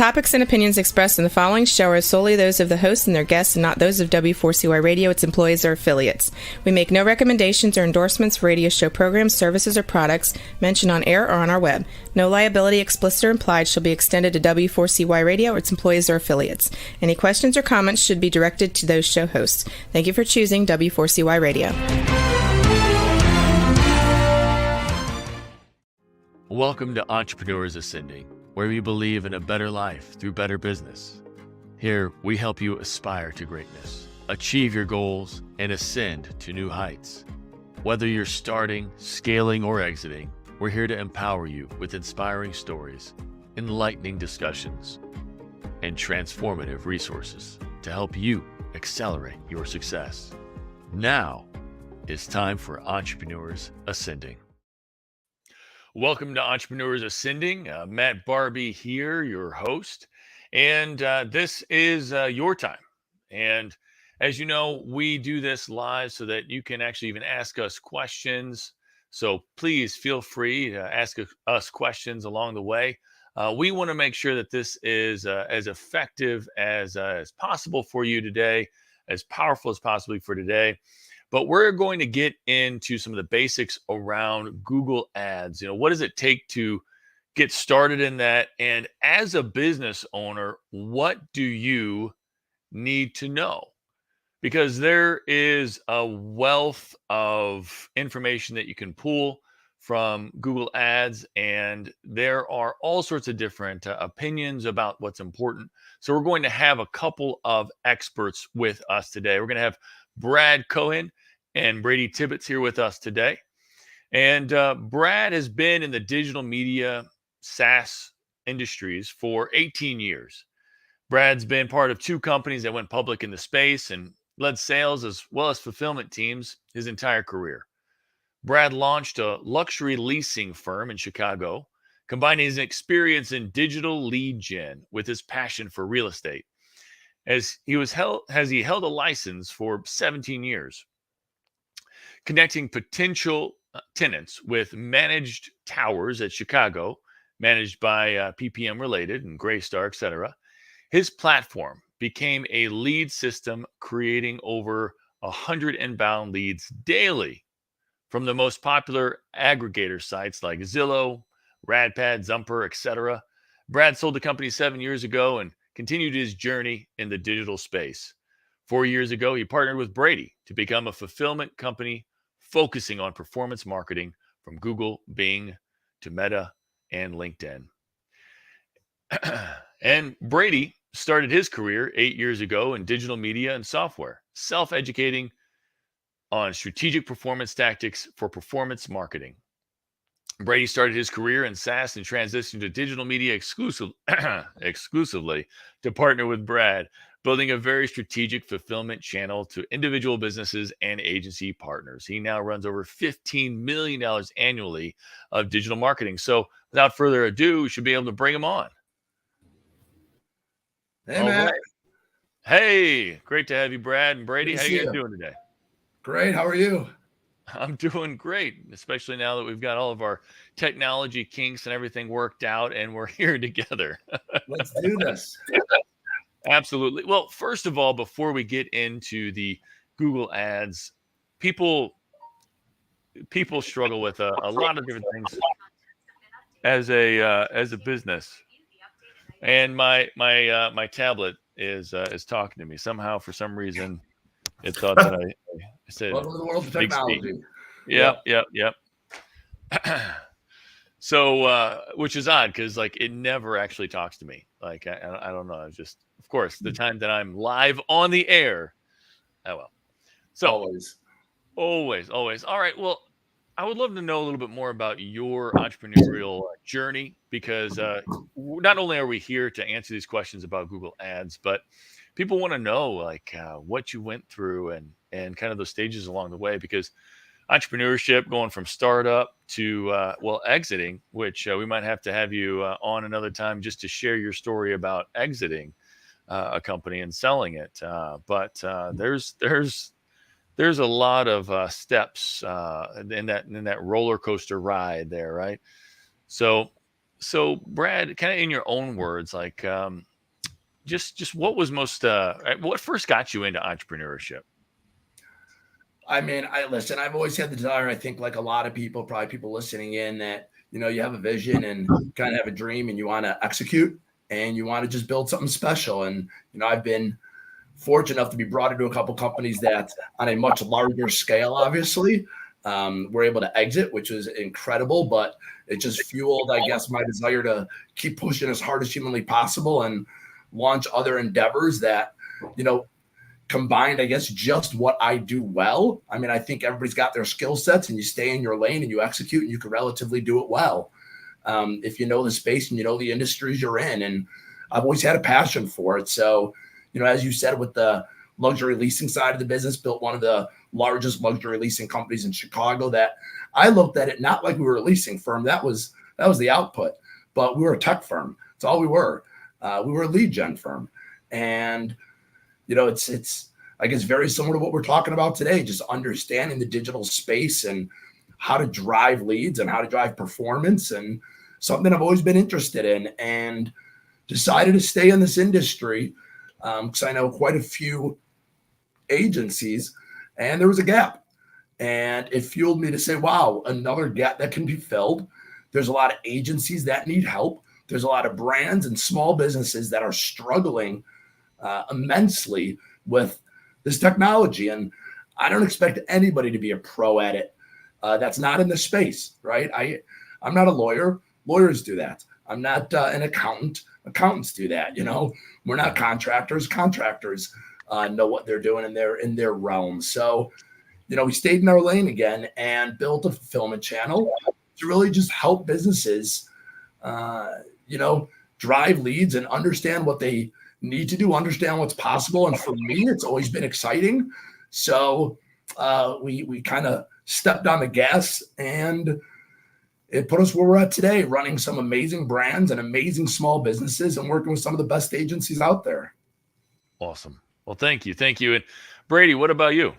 topics and opinions expressed in the following show are solely those of the host and their guests and not those of W4CY Radio, its employees, or affiliates. We make no recommendations or endorsements for radio show programs, services, or products mentioned on air or on our web. No liability, explicit or implied, shall be extended to W4CY Radio or its employees or affiliates. Any questions or comments should be directed to those show hosts. Thank you for choosing W4CY Radio. Welcome to Entrepreneurs Ascending, where we believe in a better life through better business. Here, we help you aspire to greatness, achieve your goals, and ascend to new heights. Whether you're starting, scaling, or exiting, we're here to empower you with inspiring stories, enlightening discussions, and transformative resources to help you accelerate your success. Now, it's time for Entrepreneurs Ascending. Welcome to Entrepreneurs Ascending. Matt Barbie here, your host. And this is your time. And as you know, we do this live so that you can actually even ask us questions. So please feel free to ask us questions along the way. We want to make sure that this is as effective as possible for you today, as powerful as possibly for today. But we're going to get into some of the basics around Google Ads. You know, what does it take to get started in that? And as a business owner, what do you need to know? Because there is a wealth of information that you can pull from Google Ads, and there are all sorts of different opinions about what's important. So we're going to have a couple of experts with us today. We're going to have Brad Cohen and Brady Tibbits here with us today. And Brad has been in the digital media SaaS industries for 18 years. Brad's been part of 2 companies that went public in the space and led sales as well as fulfillment teams his entire career. Brad launched a luxury leasing firm in Chicago, combining his experience in digital lead gen with his passion for real estate. As he held a license for 17 years, connecting potential tenants with managed towers at Chicago, managed by PPM Related and Greystar, etc. His platform became a lead system, creating over 100 inbound leads daily from the most popular aggregator sites like Zillow, Radpad, Zumper, etc. Brad sold the company 7 years ago and continued his journey in the digital space. 4 years ago, he partnered with Brady to become a fulfillment company focusing on performance marketing from Google, Bing, to Meta and LinkedIn. And Brady started his career 8 years ago in digital media and software, self-educating on strategic performance tactics for performance marketing. Brady started his career in SaaS and transitioned to digital media exclusively to partner with Brad, building a very strategic fulfillment channel to individual businesses and agency partners. He now runs over $15 million annually of digital marketing. So without further ado, we should be able to bring him on. Hey, Matt. Right. Hey, great to have you, Brad and Brady. How you guys doing today? Great. How are you? I'm doing great, especially now that we've got all of our technology kinks and everything worked out and we're here together. Let's do this. Absolutely. Well, first of all, before we get into the Google Ads, people struggle with a lot of different things as a business. And my tablet is talking to me somehow. For some reason, it thought that I said, "Welcome to the world of technology." Yep. So, which is odd because like it never actually talks to me. Like I don't know. It's just, of course, the time that I'm live on the air. Oh well. So always. All right. Well, I would love to know a little bit more about your entrepreneurial journey because not only are we here to answer these questions about Google Ads, but people want to know like what you went through and kind of those stages along the way, because entrepreneurship going from startup to exiting, which we might have to have you on another time just to share your story about exiting a company and selling it. But there's a lot of steps in that roller coaster ride there, right? So So Brad, kind of in your own words, like just what was most what first got you into entrepreneurship? I mean, listen, I've always had the desire, I think like a lot of people, probably people listening in, that, you have a vision and kind of have a dream and you want to execute and you want to just build something special. And, I've been fortunate enough to be brought into a couple companies that on a much larger scale, obviously, were able to exit, which was incredible, but it just fueled, I guess, my desire to keep pushing as hard as humanly possible and launch other endeavors that, combined, I guess, just what I do well. I mean, I think everybody's got their skill sets and you stay in your lane and you execute and you can relatively do it well. If you know the space and you know the industries you're in. And I've always had a passion for it. So, as you said, with the luxury leasing side of the business, built one of the largest luxury leasing companies in Chicago that I looked at it not like we were a leasing firm. That was the output, but we were a tech firm. That's all we were. We were a lead gen firm. And it's I guess very similar to what we're talking about today, just understanding the digital space and how to drive leads and how to drive performance, and something I've always been interested in, and decided to stay in this industry because I know quite a few agencies and there was a gap, and it fueled me to say, wow, another gap that can be filled. There's a lot of agencies that need help. There's a lot of brands and small businesses that are struggling immensely with this technology. And I don't expect anybody to be a pro at it. That's not in the space, right? I'm not a lawyer. Lawyers do that. I'm not an accountant. Accountants do that. We're not contractors. Contractors know what they're doing in their realm. So, we stayed in our lane again and built a fulfillment channel to really just help businesses, drive leads and understand what they need to do, understand what's possible. And for me, it's always been exciting. So we kind of stepped on the gas, and it put us where we're at today, running some amazing brands and amazing small businesses and working with some of the best agencies out there. Awesome. Well, thank you. Thank you. And Brady, what about you?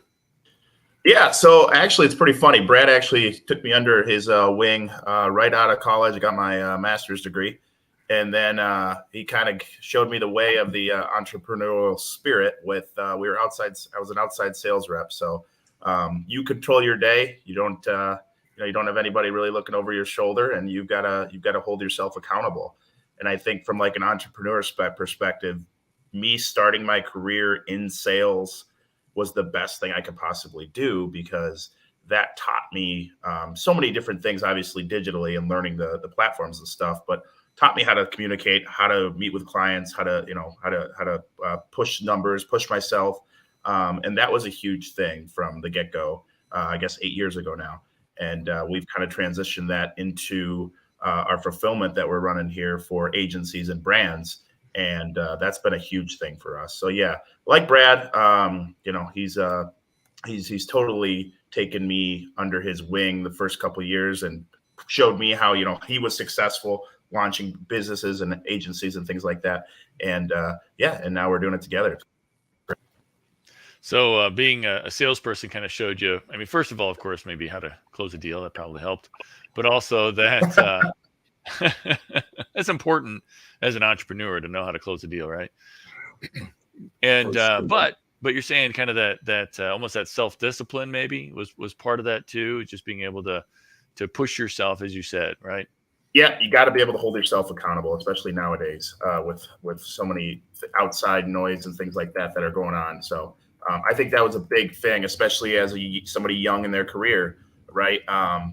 Yeah, so actually, it's pretty funny. Brad actually took me under his wing right out of college. I got my master's degree. And then he kind of showed me the way of the entrepreneurial spirit with I was an outside sales rep. So you control your day. You don't have anybody really looking over your shoulder, and you've got to hold yourself accountable. And I think from like an entrepreneur perspective, me starting my career in sales was the best thing I could possibly do, because that taught me so many different things, obviously digitally and learning the platforms and stuff, but taught me how to communicate, how to meet with clients, how to push numbers, push myself. And that was a huge thing from the get-go, I guess 8 years ago now. And we've kind of transitioned that into our fulfillment that we're running here for agencies and brands. And that's been a huge thing for us. So yeah, like Brad, he's totally taken me under his wing the first couple of years and showed me how, he was successful launching businesses and agencies and things like that. And and now we're doing it together. So being a salesperson kind of showed you, I mean, first of all, of course, maybe how to close a deal. That probably helped. But also that that's important as an entrepreneur to know how to close a deal, right? And but you're saying kind of that almost that self-discipline maybe was part of that too, just being able to push yourself, as you said, right? Yeah, you got to be able to hold yourself accountable, especially nowadays with so many outside noise and things like that are going on. So I think that was a big thing, especially as somebody young in their career, right? A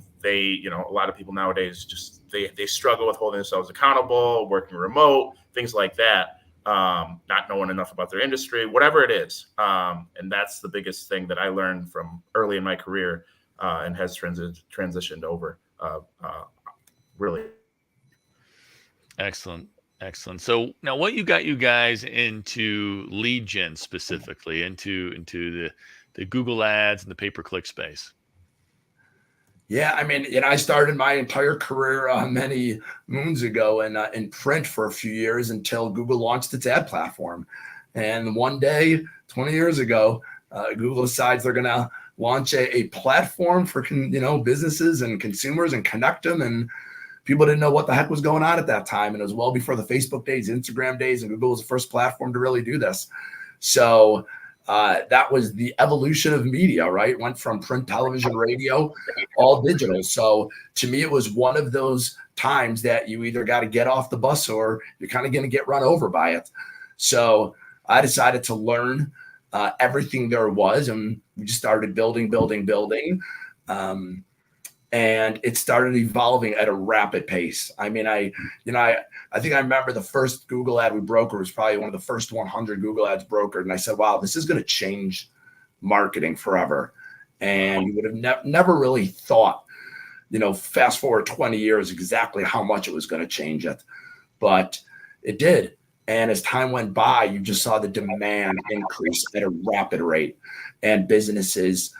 lot of people nowadays just they struggle with holding themselves accountable, working remote, things like that, not knowing enough about their industry, whatever it is. And that's the biggest thing that I learned from early in my career and has transitioned over. Really. Excellent. So now what got you guys into lead gen specifically, into the Google ads and the pay-per-click space? Yeah, I mean, I started my entire career many moons ago in print for a few years until Google launched its ad platform. And one day, 20 years ago, Google decides they're going to launch a platform for businesses and consumers and connect them. And people didn't know what the heck was going on at that time. And it was well before the Facebook days, Instagram days, and Google was the first platform to really do this. So that was the evolution of media, right? It went from print, television, radio, all digital. So to me, it was one of those times that you either got to get off the bus or you're kind of going to get run over by it. So I decided to learn everything there was, and we just started building. And it started evolving at a rapid pace. I mean, I think I remember the first Google ad we brokered was probably one of the first 100 Google ads brokered. And I said, wow, this is going to change marketing forever. And you would have never really thought, fast forward 20 years, exactly how much it was going to change it. But it did. And as time went by, you just saw the demand increase at a rapid rate, and businesses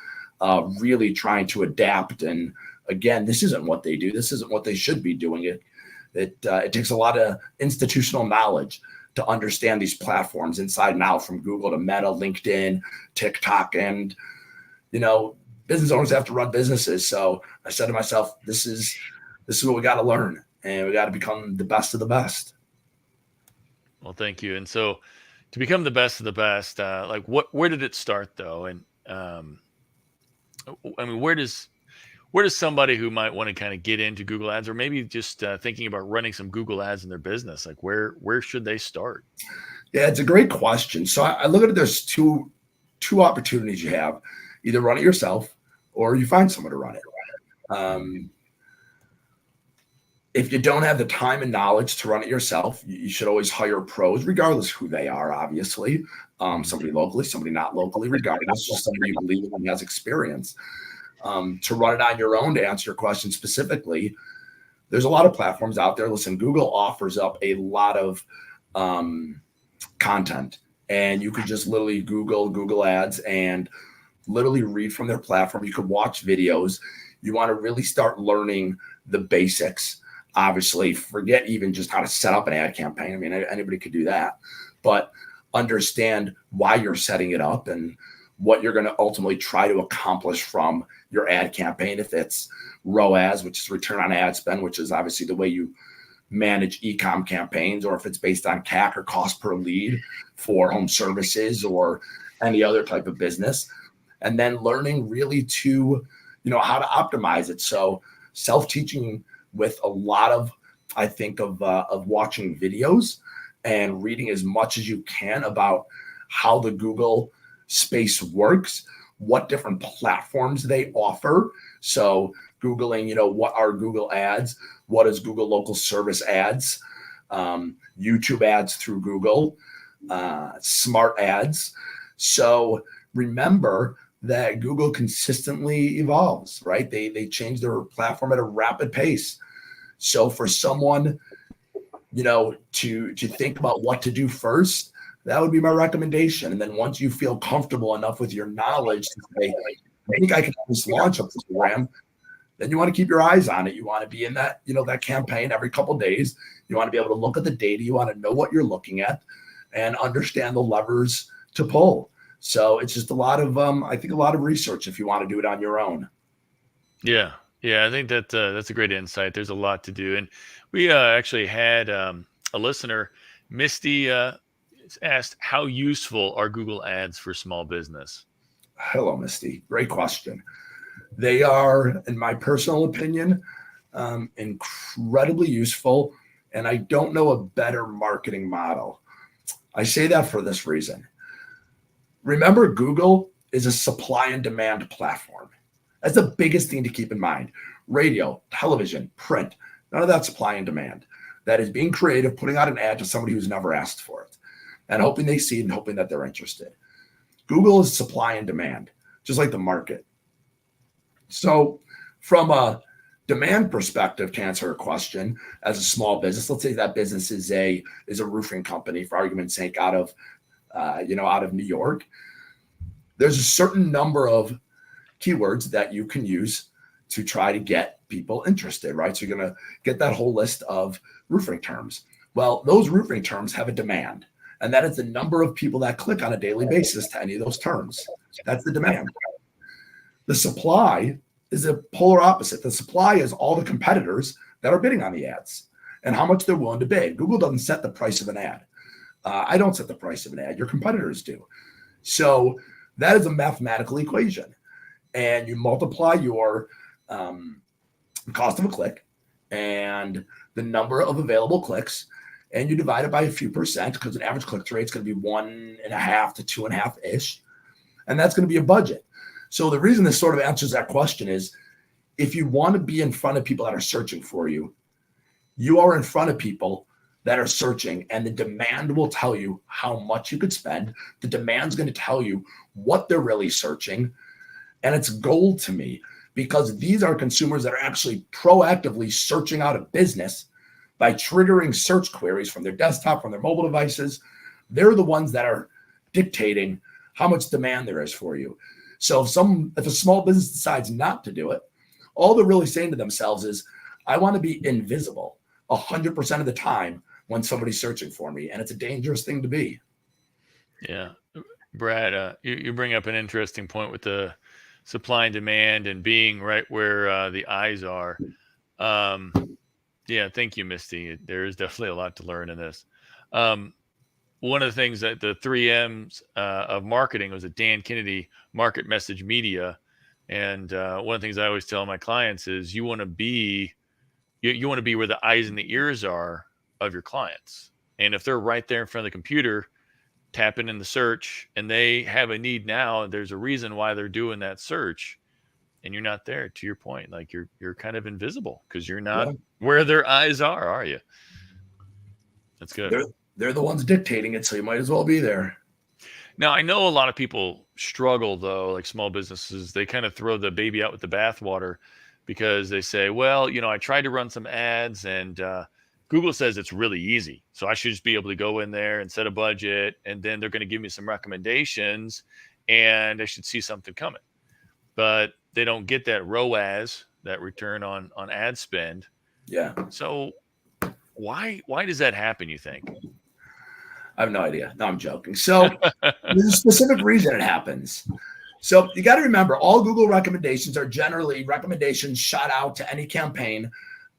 really trying to adapt. And again, this isn't what they do. This isn't what they should be doing. It takes a lot of institutional knowledge to understand these platforms inside and out, from Google to Meta, LinkedIn, TikTok, and business owners have to run businesses. So I said to myself, this is what we got to learn, and we got to become the best of the best. Well, thank you. And so, to become the best of the best, where did it start though? And I mean, where does somebody who might want to kind of get into Google ads, or maybe just thinking about running some Google ads in their business, like where should they start? Yeah, it's a great question. So I look at it, there's two opportunities you have: either run it yourself or you find someone to run it. If you don't have the time and knowledge to run it yourself, you should always hire pros, regardless who they are, obviously. Somebody locally, somebody not locally, regardless, just somebody you believe in and has experience. To run it on your own, to answer your question specifically, there's a lot of platforms out there. Listen, Google offers up a lot of content, and you could just literally Google ads and literally read from their platform. You could watch videos. You want to really start learning the basics. Obviously, forget even just how to set up an ad campaign. I mean, anybody could do that, but understand why you're setting it up and what you're going to ultimately try to accomplish from your ad campaign. If it's ROAS, which is return on ad spend, which is obviously the way you manage e-com campaigns, or if it's based on CAC or cost per lead for home services or any other type of business. And then learning really to, how to optimize it. So self-teaching with a lot of, I think, of watching videos and reading as much as you can about how the Google space works, what different platforms they offer. So Googling, what are Google ads? What is Google local service ads? YouTube ads through Google, smart ads. So remember that Google consistently evolves, right? They change their platform at a rapid pace. So for someone, to think about what to do first, that would be my recommendation. And then once you feel comfortable enough with your knowledge to say, I think I can just launch a program, then you want to keep your eyes on it. You want to be in that, that campaign every couple of days. You want to be able to look at the data. You want to know what you're looking at and understand the levers to pull. So it's just a lot of, I think, a lot of research if you want to do it on your own. Yeah. I think that that's a great insight. There's a lot to do. And we actually had a listener, Misty, asked, how useful are Google ads for small business? Hello, Misty. Great question. They are, in my personal opinion, incredibly useful. And I don't know a better marketing model. I say that for this reason. Remember, Google is a supply and demand platform. That's the biggest thing to keep in mind. Radio, television, print, none of that supply and demand. That is being creative, putting out an ad to somebody who's never asked for it and hoping they see it and hoping that they're interested. Google is supply and demand, just like the market. So from a demand perspective, to answer a question, as a small business, let's say that business is a roofing company, for argument's sake, out of New York. There's a certain number of keywords that you can use to try to get people interested, right? So you're going to get that whole list of roofing terms. Well, those roofing terms have a demand, and that is the number of people that click on a daily basis to any of those terms. That's the demand. The supply is a polar opposite. The supply is all the competitors that are bidding on the ads and how much they're willing to bid. Google doesn't set the price of an ad. I don't set the price of an ad. Your competitors do. So that is a mathematical equation. And you multiply your cost of a click and the number of available clicks, and you divide it by a few percent, because an average click rate is going to be 1.5 to 2.5-ish. And that's going to be a budget. So the reason this sort of answers that question is, if you want to be in front of people that are searching for you, you are in front of people that are searching, and the demand will tell you how much you could spend. The demand's going to tell you what they're really searching. And it's gold to me, because these are consumers that are actually proactively searching out a business by triggering search queries from their desktop, from their mobile devices. They're the ones that are dictating how much demand there is for you. So if a small business decides not to do it, all they're really saying to themselves is, I want to be invisible 100% of the time when somebody's searching for me. And it's a dangerous thing to be. Yeah. Brad, you bring up an interesting point with the supply and demand and being right where the eyes are. Yeah, thank you, Misty. There is definitely a lot to learn in this. One of the things that the 3Ms of marketing was at Dan Kennedy, Market Message Media. And one of the things I always tell my clients is you want to be where the eyes and the ears are of your clients. And if they're right there in front of the computer, tapping in the search, and they have a need now, there's a reason why they're doing that search, and you're not there, to your point. Like you're kind of invisible because you're not where their eyes are you? That's good. They're the ones dictating it, so you might as well be there. Now, I know a lot of people struggle, though, like small businesses. They kind of throw the baby out with the bathwater because they say, well, I tried to run some ads, and Google says it's really easy. So I should just be able to go in there and set a budget, and then they're going to give me some recommendations, and I should see something coming. But they don't get that ROAS, that return on ad spend. Yeah. So why does that happen, you think? I have no idea. No, I'm joking. So there's a specific reason it happens. So you got to remember, all Google recommendations are generally recommendations shot out to any campaign.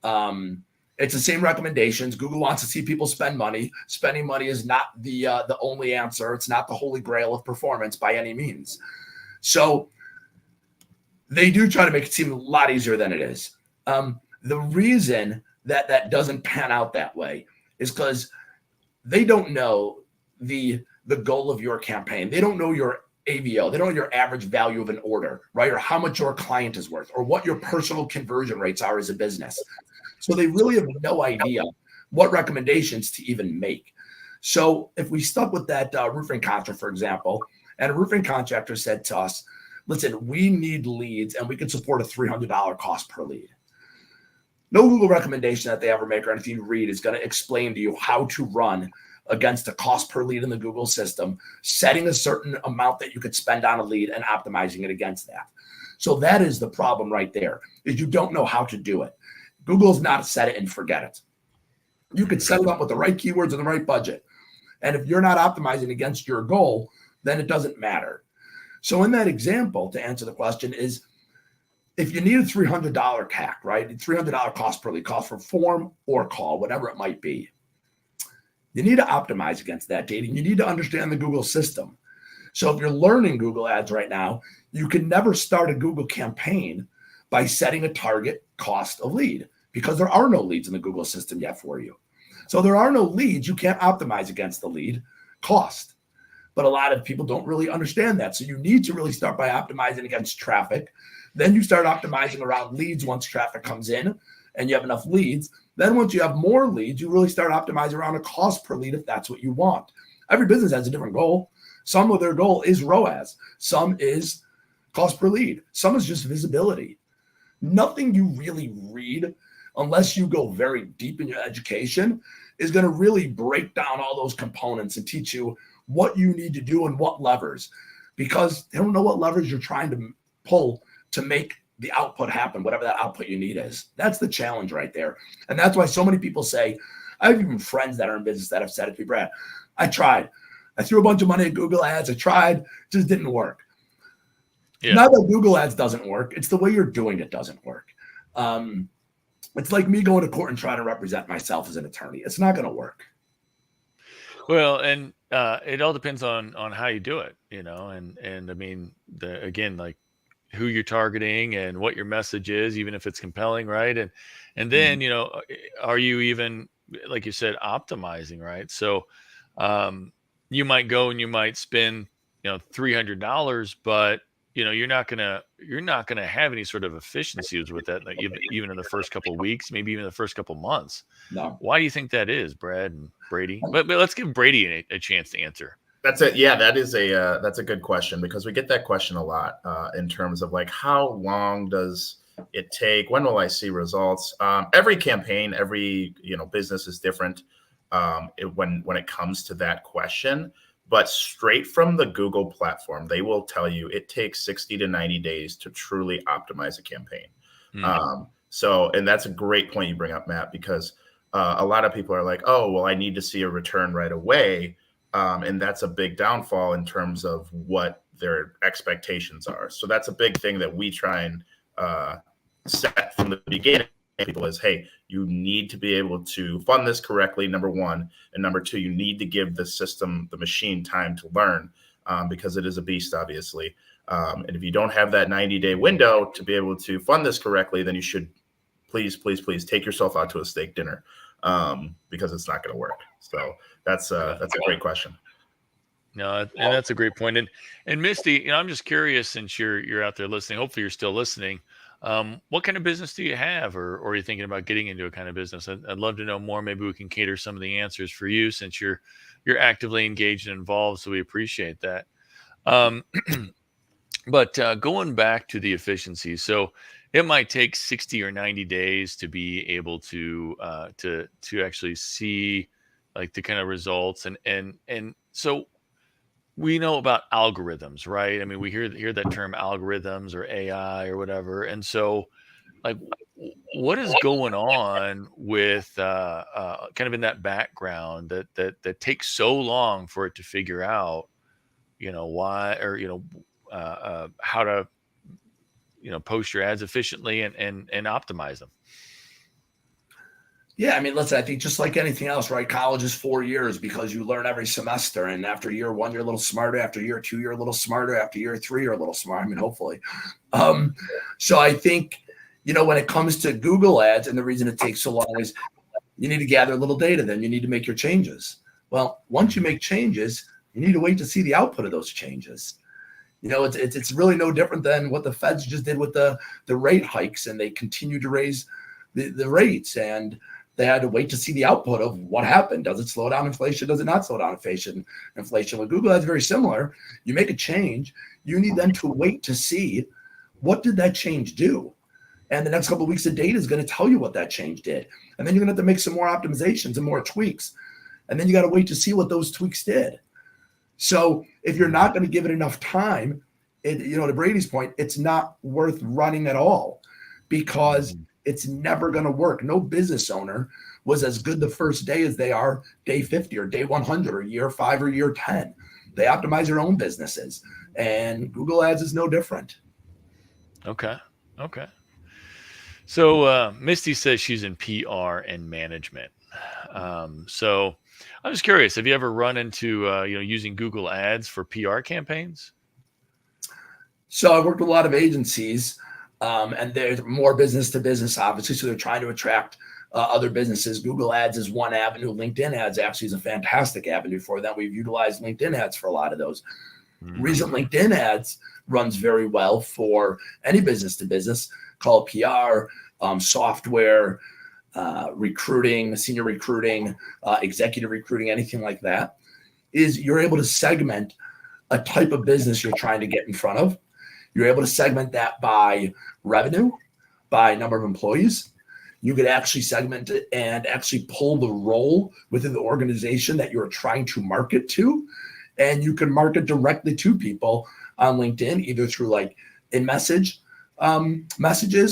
It's the same recommendations. Google wants to see people spend money. Spending money is not the only answer. It's not the holy grail of performance by any means. So they do try to make it seem a lot easier than it is. The reason that doesn't pan out that way is because they don't know the goal of your campaign. They don't know your AVO. They don't know your average value of an order, right? Or how much your client is worth, or what your personal conversion rates are as a business. So they really have no idea what recommendations to even make. So if we stuck with that roofing contractor, for example, and a roofing contractor said to us, listen, we need leads and we can support a $300 cost per lead. No Google recommendation that they ever make or anything you read is going to explain to you how to run against a cost per lead in the Google system, setting a certain amount that you could spend on a lead and optimizing it against that. So that is the problem right there, is you don't know how to do it. Google's not set it and forget it. You could set it up with the right keywords and the right budget. And if you're not optimizing against your goal, then it doesn't matter. So in that example, to answer the question is, if you need a $300 CAC, right? $300 cost per lead, cost for form or call, whatever it might be. You need to optimize against that data. You need to understand the Google system. So if you're learning Google ads right now, you can never start a Google campaign by setting a target cost of lead, because there are no leads in the Google system yet for you. So there are no leads. You can't optimize against the lead cost. But a lot of people don't really understand that. So you need to really start by optimizing against traffic. Then you start optimizing around leads once traffic comes in and you have enough leads. Then once you have more leads, you really start optimizing around a cost per lead if that's what you want. Every business has a different goal. Some of their goal is ROAS. Some is cost per lead. Some is just visibility. Nothing you really read, unless you go very deep in your education, is going to really break down all those components and teach you what you need to do and what levers, because they don't know what levers you're trying to pull to make the output happen, whatever that output you need is. That's the challenge right there. And that's why so many people say, I have even friends that are in business that have said it to me, Brad, I tried. I threw a bunch of money at Google ads. I tried, just didn't work. Yeah. Not that Google ads doesn't work. It's the way you're doing it doesn't work. It's like me going to court and trying to represent myself as an attorney. It's not going to work. Well, and it all depends on how you do it, and I mean, again, like who you're targeting and what your message is, even if it's compelling, right? And then, are you even, like you said, optimizing, right? So you might go and you might spend, $300, but you're not gonna have any sort of efficiencies with that, like even in the first couple of weeks, maybe even the first couple of months. No. Why do you think that is, Brad and Brady? But let's give Brady a chance to answer. That's it. Yeah, that's a good question, because we get that question a lot in terms of like, how long does it take? When will I see results? Every campaign, every business is different when it comes to that question. But straight from the Google platform, they will tell you it takes 60 to 90 days to truly optimize a campaign. And that's a great point you bring up, Matt, because a lot of people are like, oh, well, I need to see a return right away. And that's a big downfall in terms of what their expectations are. So that's a big thing that we try and set from the beginning. People is, hey, you need to be able to fund this correctly, number one. And number two, you need to give the system, the machine, time to learn, because it is a beast, obviously. And if you don't have that 90-day window to be able to fund this correctly, then you should please take yourself out to a steak dinner, because it's not going to work. So that's a great question. No, and that's a great point. And Misty, I'm just curious, since you're out there listening, hopefully you're still listening. What kind of business do you have, or are you thinking about getting into a kind of business? I'd love to know more. Maybe we can cater some of the answers for you, since you're actively engaged and involved. So we appreciate that. But going back to the efficiency, so it might take 60 or 90 days to be able to actually see like the kind of results, and so we know about algorithms, right? I mean, we hear that term algorithms or AI or whatever. And so like, what is going on with kind of in that background that takes so long for it to figure out, why, or, how to, post your ads efficiently and optimize them? Yeah, I mean, listen, I think just like anything else, right? College is 4 years because you learn every semester. And after year one, you're a little smarter. After year two, you're a little smarter. After year three, you're a little smarter. I mean, hopefully. So I think, when it comes to Google ads, and the reason it takes so long is you need to gather a little data, then you need to make your changes. Well, once you make changes, you need to wait to see the output of those changes. It's really no different than what the Feds just did with the rate hikes, and they continue to raise the rates, and they had to wait to see the output of what happened. Does it slow down inflation? Does it not slow down inflation? With Google, that's very similar. You make a change, you need then to wait to see what did that change do. And the next couple of weeks of data is going to tell you what that change did. And then you're going to have to make some more optimizations and more tweaks. And then you got to wait to see what those tweaks did. So if you're not going to give it enough time, to Brady's point, it's not worth running at all, because it's never going to work. No business owner was as good the first day as they are day 50 or day 100 or year 5 or year 10. They optimize their own businesses, and Google Ads is no different. Okay. So Misty says she's in PR and management. So I'm just curious, have you ever run into, using Google Ads for PR campaigns? So I worked with a lot of agencies, and there's more business to business, obviously. So they're trying to attract other businesses. Google Ads is one avenue. LinkedIn Ads actually is a fantastic avenue for them. We've utilized LinkedIn Ads for a lot of those. Recent LinkedIn Ads runs very well for any business to business, call it PR, software, recruiting, senior recruiting, executive recruiting, anything like that. Is you're able to segment a type of business you're trying to get in front of. You're able to segment that by revenue, by number of employees. You could actually segment it and actually pull the role within the organization that you're trying to market to. And you can market directly to people on LinkedIn, either through like messages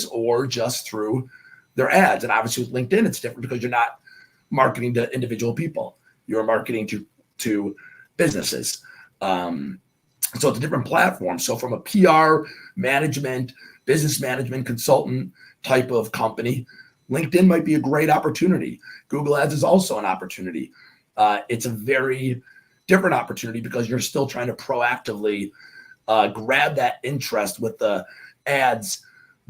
or just through their ads. And obviously with LinkedIn, it's different because you're not marketing to individual people. You're marketing to businesses. So it's a different platform. So from a PR management, business management consultant type of company, LinkedIn might be a great opportunity. Google Ads is also an opportunity. It's a very different opportunity because you're still trying to proactively grab that interest with the ads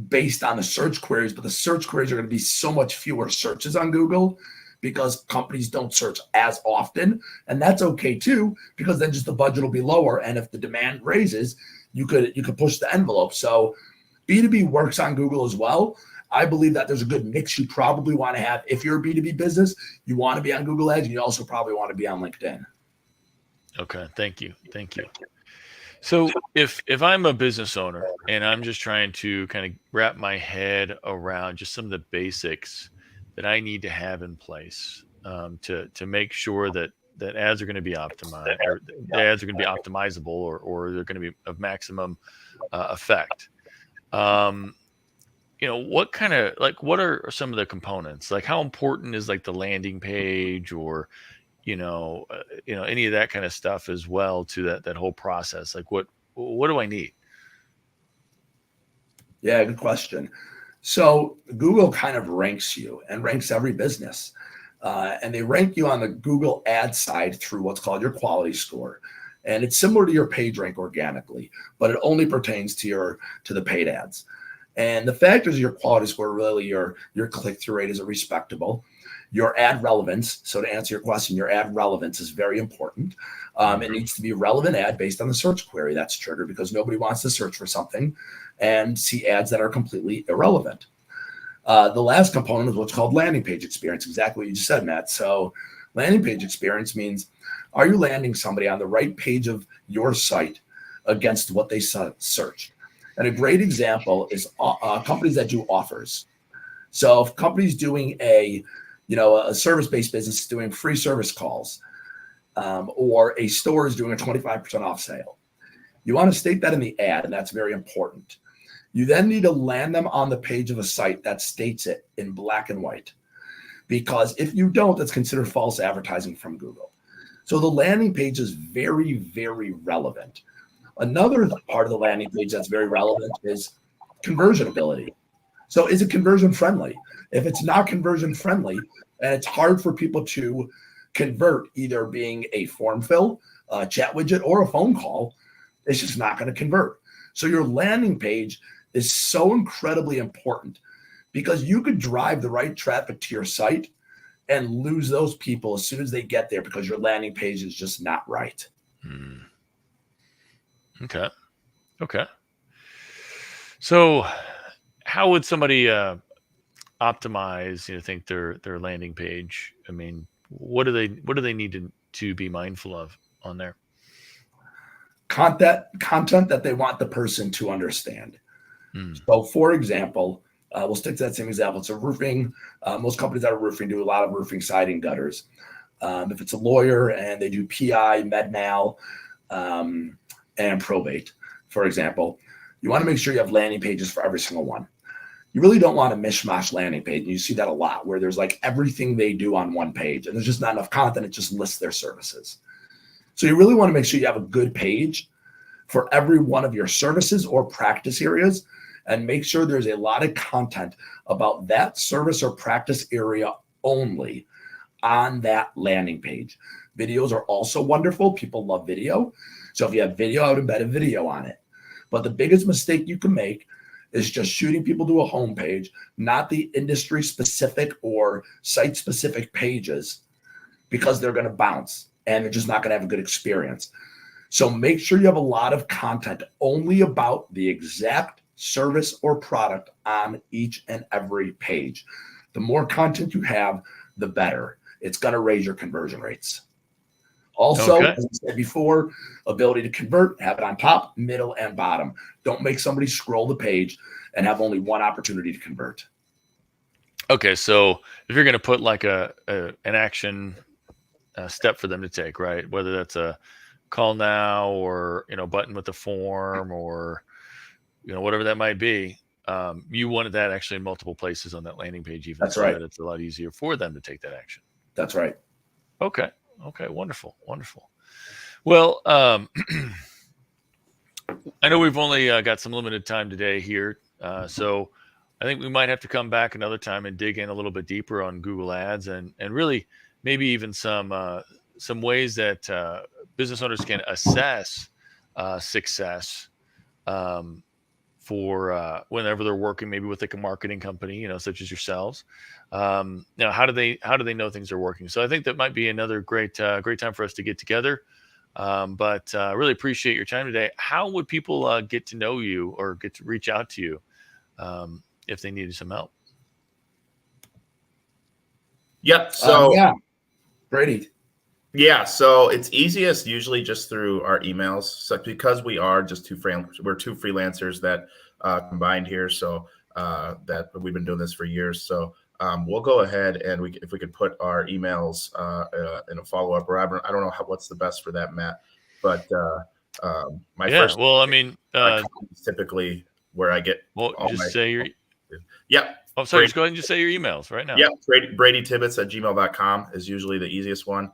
based on the search queries, but the search queries are going to be so much fewer searches on Google because companies don't search as often. And that's okay too, because then just the budget will be lower. And if the demand raises, you could push the envelope. So B2B works on Google as well. I believe that there's a good mix you probably want to have. If you're a B2B business, you want to be on Google Ads, and you also probably want to be on LinkedIn. Okay, thank you. So if I'm a business owner and I'm just trying to kind of wrap my head around just some of the basics that I need to have in place to make sure that ads are going to be optimized, or the ads are going to be optimizable, or they're going to be of maximum effect. What kind of, like, what are some of the components? Like, how important is like the landing page, or any of that kind of stuff as well to that whole process? Like, what do I need? Yeah, good question. So Google kind of ranks you and ranks every business. And they rank you on the Google ad side through what's called your quality score. And it's similar to your page rank organically, but it only pertains to the paid ads. And the factors of your quality score, really your click-through rate, is respectable. Your ad relevance. So to answer your question, your ad relevance is very important. It needs to be a relevant ad based on the search query that's triggered, because nobody wants to search for something and see ads that are completely irrelevant. The last component is what's called landing page experience, exactly what you just said, Matt. So landing page experience means, are you landing somebody on the right page of your site against what they search? And a great example is companies that do offers. So if a company's doing a service-based business doing free service calls, or a store is doing a 25% off sale, you want to state that in the ad, and that's very important. You then need to land them on the page of a site that states it in black and white, because if you don't, that's considered false advertising from Google. So the landing page is very, very relevant. Another part of the landing page that's very relevant is conversion ability. So is it conversion friendly? If it's not conversion friendly, and it's hard for people to convert, either being a form fill, a chat widget, or a phone call, it's just not going to convert. So your landing page is so incredibly important, because you could drive the right traffic to your site and lose those people as soon as they get there because your landing page is just not right. Okay. So how would somebody optimize, think their landing page? I mean, what do they need to be mindful of on there? Content that they want the person to understand. So for example, we'll stick to that same example. It's a roofing. Most companies that are roofing do a lot of roofing, siding, gutters. If it's a lawyer and they do PI, med-mal, and probate, for example, you want to make sure you have landing pages for every single one. You really don't want a mishmash landing page. And you see that a lot, where there's like everything they do on one page, and there's just not enough content. It just lists their services. So you really want to make sure you have a good page for every one of your services or practice areas, and make sure there's a lot of content about that service or practice area only on that landing page. Videos are also wonderful. People love video. So if you have video, I would embed a video on it. But the biggest mistake you can make is just shooting people to a homepage, not the industry specific or site specific pages, because they're going to bounce and they're just not going to have a good experience. So make sure you have a lot of content only about the exact service or product on each and every page. The more content you have, the better. It's going to raise your conversion rates. Also, as I said before, ability to convert, have it on top, middle, and bottom. Don't make somebody scroll the page and have only one opportunity to convert. Okay, so if you're going to put like an action step for them to take, right? Whether that's a call now, or button with the form, or whatever that might be, you wanted that actually in multiple places on that landing page, even. That's right. That it's a lot easier for them to take that action. That's right. Okay, wonderful. Well, I know we've only got some limited time today here, so I think we might have to come back another time and dig in a little bit deeper on Google Ads and really maybe even some ways that business owners can assess success for whenever they're working maybe with like a marketing company, such as yourselves. How do they know things are working? So I think that might be another great time for us to get together. But I really appreciate your time today. How would people get to know you or get to reach out to you if they needed some help? Yep. So Brady. Yeah, so it's easiest usually just through our emails. So because we are just we're two freelancers that combined here. So that we've been doing this for years. So we'll go ahead and if we could put our emails in a follow up. Or I don't know what's the best for that, Matt. But first. Well, I mean, typically where I get. Say your. Yeah. Oh, sorry. Just go ahead and just say your emails right now. Yeah, Brady Tibbits at gmail.com is usually the easiest one.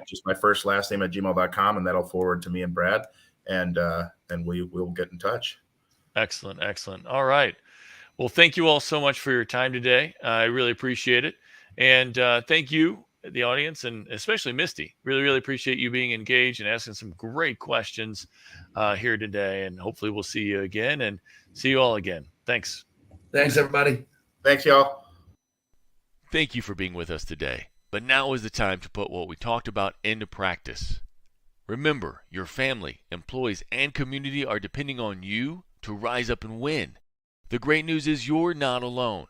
Just my first last name at gmail.com, and that'll forward to me and Brad, and we'll get in touch. Excellent. All right. Well, thank you all so much for your time today. I really appreciate it. And thank you, the audience, and especially Misty. Really, really appreciate you being engaged and asking some great questions here today. And hopefully we'll see you again and see you all again. Thanks. Thanks, everybody. Thanks, y'all. Thank you for being with us today. But now is the time to put what we talked about into practice. Remember, your family, employees, and community are depending on you to rise up and win. The great news is you're not alone.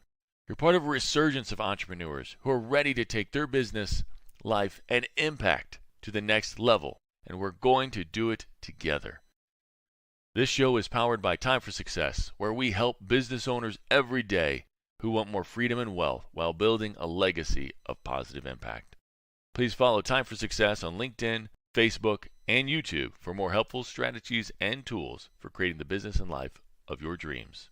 You're part of a resurgence of entrepreneurs who are ready to take their business, life, and impact to the next level, and we're going to do it together. This show is powered by Time for Success, where we help business owners every day who want more freedom and wealth while building a legacy of positive impact. Please follow Time for Success on LinkedIn, Facebook, and YouTube for more helpful strategies and tools for creating the business and life of your dreams.